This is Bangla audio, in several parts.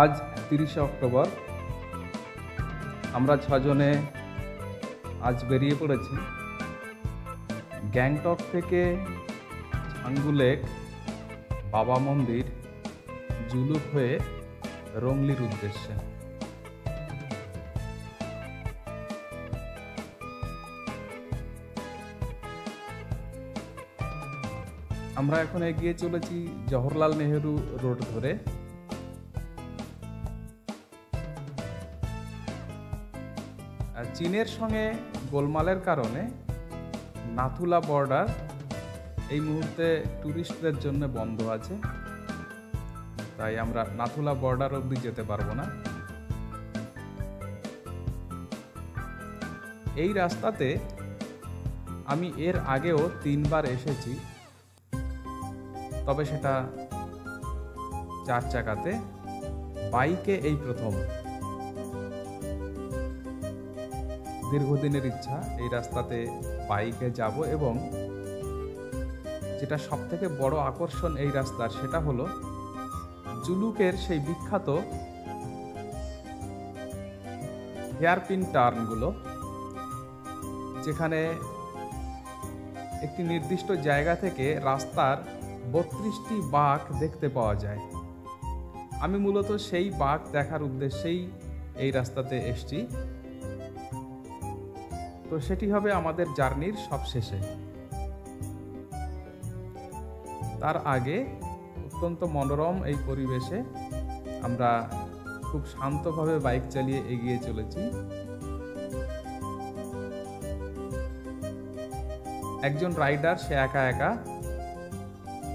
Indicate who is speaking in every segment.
Speaker 1: আজ 30শে অক্টোবর। আমরা ছজনে আজ বেরিয়ে পড়েছি গ্যাংটক থেকে ছাঙ্গু লেক, বাবা মন্দির, জুলুক হয়ে রংলির উদ্দেশ্যে। আমরা এখন এগিয়ে চলেছি জওহরলাল নেহেরু রোড ধরে। চীনের সঙ্গে গোলমালের কারণে নাথুলা বর্ডার এই মুহূর্তে ট্যুরিস্টদের জন্য বন্ধ আছে, তাই আমরা নাথুলা বর্ডার অবধি যেতে পারবো না। এই রাস্তাতে আমি এর আগেও 3 বার এসেছি, তবে সেটা 4 চাকাতে। বাইকে এই প্রথম। দীর্ঘদিনের ইচ্ছা এই রাস্তাতে বাইকে যাব, এবং যেটা সবথেকে বড় আকর্ষণ এই রাস্তার সেটা হলো জুলুকের সেই বিখ্যাত হেয়ারপিন টার্নগুলো, যেখানে একটি নির্দিষ্ট জায়গা থেকে রাস্তার 32টি বাঁক দেখতে পাওয়া যায়। আমি মূলত সেই বাঁক দেখার উদ্দেশ্যেই এই রাস্তাতে এসেছি। তো সেটি হবে আমাদের জার্নির সবশেষে। তার আগে অত্যন্ত মনোরম এই পরিবেশে আমরা খুব শান্তভাবে বাইক চালিয়ে এগিয়ে চলেছি। একজন রাইডার, সে একা একা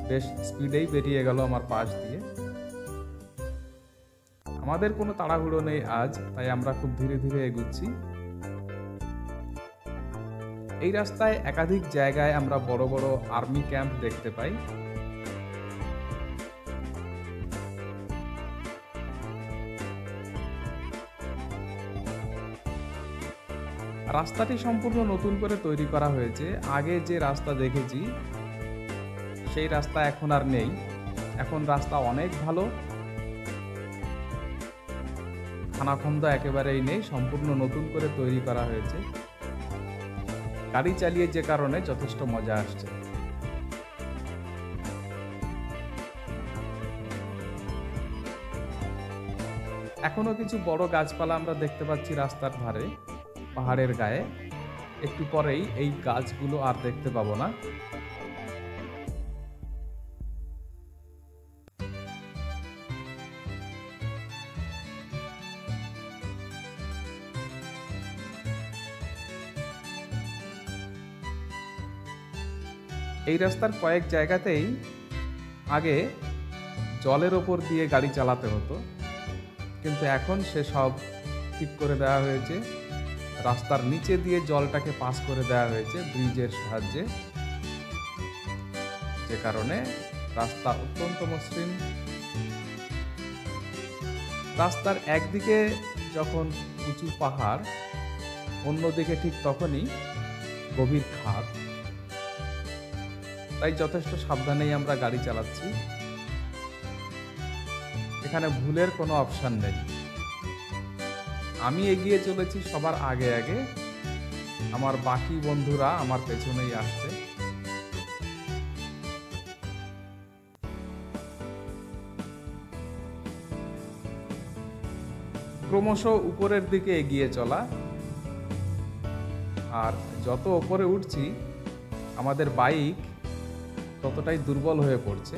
Speaker 1: বেশ স্পিডেই বেরিয়ে গেল আমার পাশ দিয়ে। আমাদের কোনো তাড়াহুড়ো নেই আজ, তাই আমরা খুব ধীরে ধীরে এগুচ্ছি। এই রাস্তায় একাধিক জায়গায় আমরা বড় বড় আর্মি ক্যাম্প দেখতে পাই। রাস্তাটি সম্পূর্ণ নতুন করে তৈরি করা হয়েছে। আগে যে রাস্তা দেখেছি সেই রাস্তা এখন আর নেই। এখন রাস্তা অনেক ভালো, খানাখন্দা একেবারেই নেই, সম্পূর্ণ নতুন করে তৈরি করা হয়েছে। গাড়ি চালিয়ে যে কারণে যথেষ্ট মজা আসছে। এখনো কিছু বড় গাছপালা আমরা দেখতে পাচ্ছি রাস্তার ধারে, পাহাড়ের গায়ে। একটু পরেই এই গাছগুলো আর দেখতে পাবো না। এই রাস্তার কয়েক জায়গাতেই আগে জলের ওপর দিয়ে গাড়ি চালাতে হতো, কিন্তু এখন সে সব ঠিক করে দেওয়া হয়েছে। রাস্তার নিচে দিয়ে জলটাকে পাস করে দেওয়া হয়েছে ব্রিজের সাহায্যে, যে কারণে রাস্তা অত্যন্ত মসৃণ। রাস্তার একদিকে যখন উঁচু পাহাড়, অন্যদিকে ঠিক তখনই গভীর খাদ, তাই যথেষ্ট সাবধানেই আমরা গাড়ি চালাচ্ছি। এখানে ভুলের কোনো অপশন নেই। আমি এগিয়ে চলেছি সবার আগে আগে, আমার বাকি বন্ধুরা আমার পেছনেই আসছে। ক্রমশ উপরের দিকে এগিয়ে চলা, আর যত উপরে উঠছি আমাদের বাইক ততটাই দুর্বল হয়ে পড়ছে।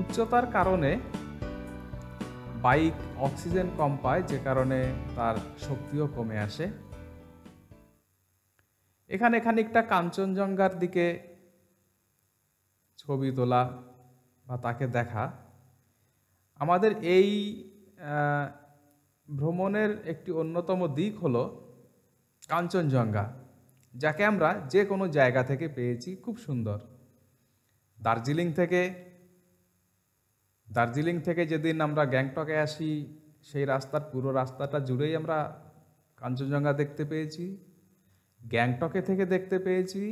Speaker 1: উচ্চতার কারণে বাইক অক্সিজেন কম পায়, যে কারণে তার শক্তিও কমে আসে। এখানে খানিকটা কাঞ্চনজঙ্ঘার দিকে ছবি তোলা বা তাকে দেখা আমাদের এই ভ্রমণের একটি অন্যতম দিক হলো কাঞ্চনজঙ্ঘা, যাকে আমরা যে কোনো জায়গা থেকে পেয়েছি। খুব সুন্দর। দার্জিলিং থেকে যেদিন আমরা গ্যাংটকে আসি, সেই রাস্তার পুরো রাস্তাটা জুড়েই আমরা কাঞ্চনজঙ্ঘা দেখতে পেয়েছি। গ্যাংটকে থেকে দেখতে পেয়েছি,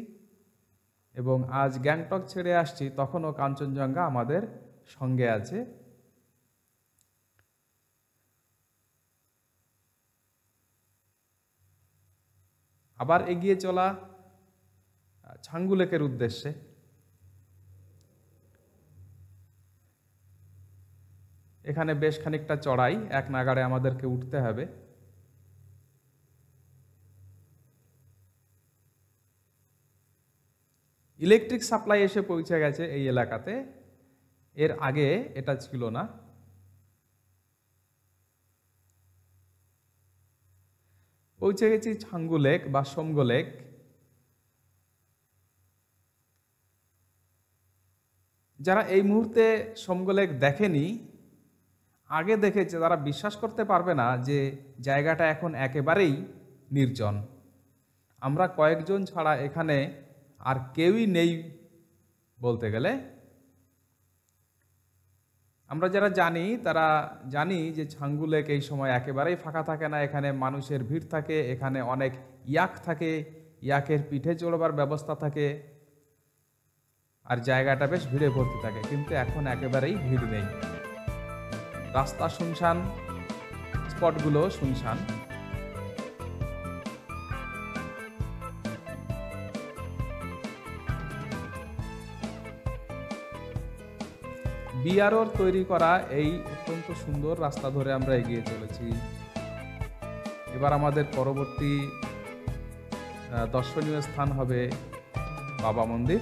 Speaker 1: এবং আজ গ্যাংটক ছেড়ে আসছি তখনও কাঞ্চনজঙ্ঘা আমাদের সঙ্গে আছে। আবার এগিয়ে চলা ছাঙ্গু লেকের উদ্দেশ্যে। এখানে বেশ খানিকটা চড়াই, এক নাগাড়ে আমাদেরকে উঠতে হবে। ইলেকট্রিক সাপ্লাই এসে পৌঁছে গেছে এই এলাকাতে, এর আগে এটা ছিল না। পৌঁছে গেছি ছাঙ্গু লেক বা সোমগো লেক। যারা এই মুহূর্তে সোমগো লেক দেখেনি, আগে দেখেছে, তারা বিশ্বাস করতে পারবে না যে জায়গাটা এখন একেবারেই নির্জন। আমরা কয়েকজন ছাড়া এখানে আর কেউই নেই বলতে গেলে। আমরা যারা জানি তারা জানি যে ছাঙ্গু লেক এই সময় একেবারেই ফাঁকা থাকে না, এখানে মানুষের ভিড় থাকে, এখানে অনেক ইয়াক থাকে, ইয়াকের পিঠে চড়বার ব্যবস্থা থাকে, আর জায়গাটা বেশ ভিড়ে ভর্তি থাকে। কিন্তু এখন একেবারেই ভিড় নেই, রাস্তা শুনশান, স্পটগুলো শুনশান। বিআরওর তৈরি করা এই অত্যন্ত সুন্দর রাস্তা ধরে আমরা এগিয়ে চলেছি। এবার আমাদের পরবর্তী দর্শনীয় স্থান হবে বাবা মন্দির।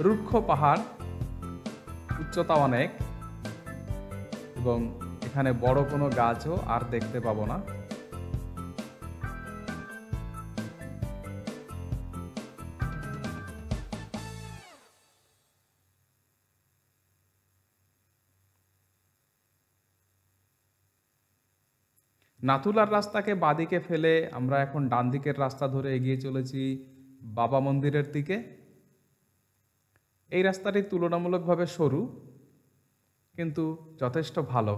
Speaker 1: রুক্ষ পাহাড়, উচ্চতা অনেক, এবং এখানে বড় কোনো গাছও আর দেখতে পাবো না। নাথুলার রাস্তাকে বাদিকে ফেলে আমরা এখন ডান দিকের রাস্তা ধরে এগিয়ে চলেছি বাবা মন্দিরের দিকে। এই রাস্তাটি তুলনামূলকভাবে সরু, কিন্তু যথেষ্ট ভালো।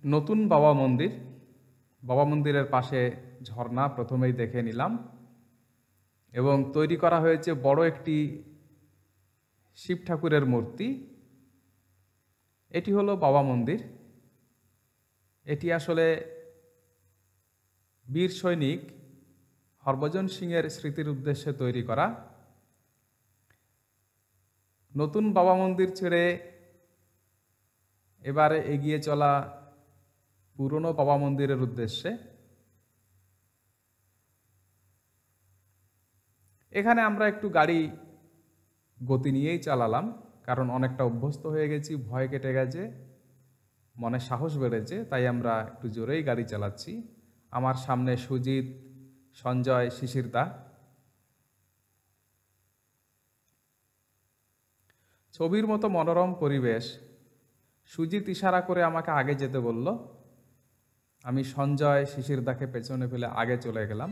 Speaker 1: নতুন বাবা মন্দির, বাবা মন্দিরের পাশে ঝর্ণা প্রথমেই দেখে নিলাম, এবং তৈরি করা হয়েছে বড় একটি শিব ঠাকুরের মূর্তি। এটি হলো বাবা মন্দির। এটি আসলে বীর সৈনিক হরভজন সিংয়ের স্মৃতির উদ্দেশ্যে তৈরি করা। নতুন বাবা মন্দির ছেড়ে এবারে এগিয়ে চলা পুরনো বাবা মন্দিরের উদ্দেশ্যে। এখানে আমরা একটু গাড়ি গতি নিয়েই চালালাম, কারণ অনেকটা অভ্যস্ত হয়ে গেছি, ভয় কেটে গেছে, মনে সাহস বেড়েছে, তাই আমরা একটু জোরেই গাড়ি চালাচ্ছি। আমার সামনে সুজিত, সঞ্জয়, শিশিরদা। ছবির মতো মনোরম পরিবেশ। সুজিত ইশারা করে আমাকে আগে যেতে বলল, আমি সঞ্জয়, শিশিরদাকে পেছনে ফেলে আগে চলে গেলাম।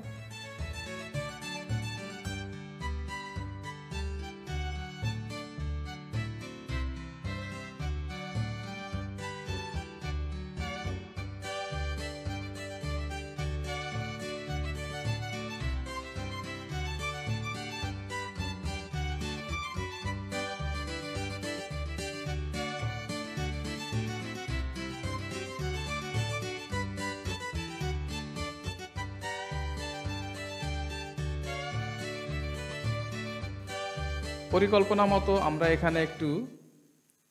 Speaker 1: পরিকল্পনা মতো আমরা এখানে একটু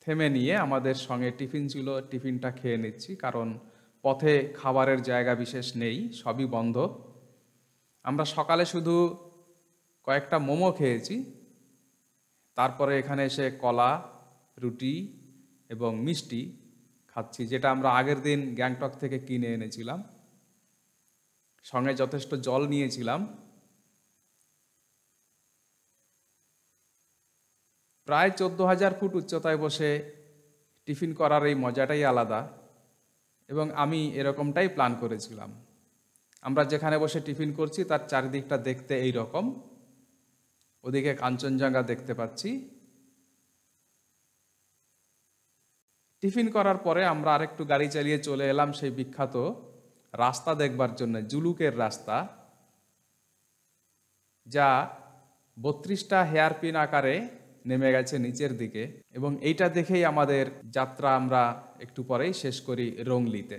Speaker 1: থেমে নিয়ে, আমাদের সঙ্গে টিফিন ছিল, টিফিনটা খেয়ে নিচ্ছি, কারণ পথে খাবারের জায়গা বিশেষ নেই, সবই বন্ধ। আমরা সকালে শুধু কয়েকটা মোমো খেয়েছি, তারপরে এখানে এসে কলা, রুটি এবং মিষ্টি খাচ্ছি, যেটা আমরা আগের দিন গ্যাংটক থেকে কিনে এনেছিলাম। সঙ্গে যথেষ্ট জল নিয়েছিলাম। প্রায় 14,000 ফুট উচ্চতায় বসে টিফিন করার এই মজাটাই আলাদা, এবং আমি এরকমটাই প্ল্যান করেছিলাম। আমরা যেখানে বসে টিফিন করছি তার চারিদিকটা দেখতে এই রকম। ওদিকে কাঞ্চনজঙ্ঘা দেখতে পাচ্ছি। টিফিন করার পরে আমরা আরেকটু গাড়ি চালিয়ে চলে এলাম সেই বিখ্যাত রাস্তা দেখবার জন্য, জুলুকের রাস্তা, যা 32টা হেয়ারপিন আকারে নেমে গেছে নিচের দিকে। এবং এইটা দেখেই আমাদের যাত্রা আমরা একটু পরেই শেষ করি রংলিতে।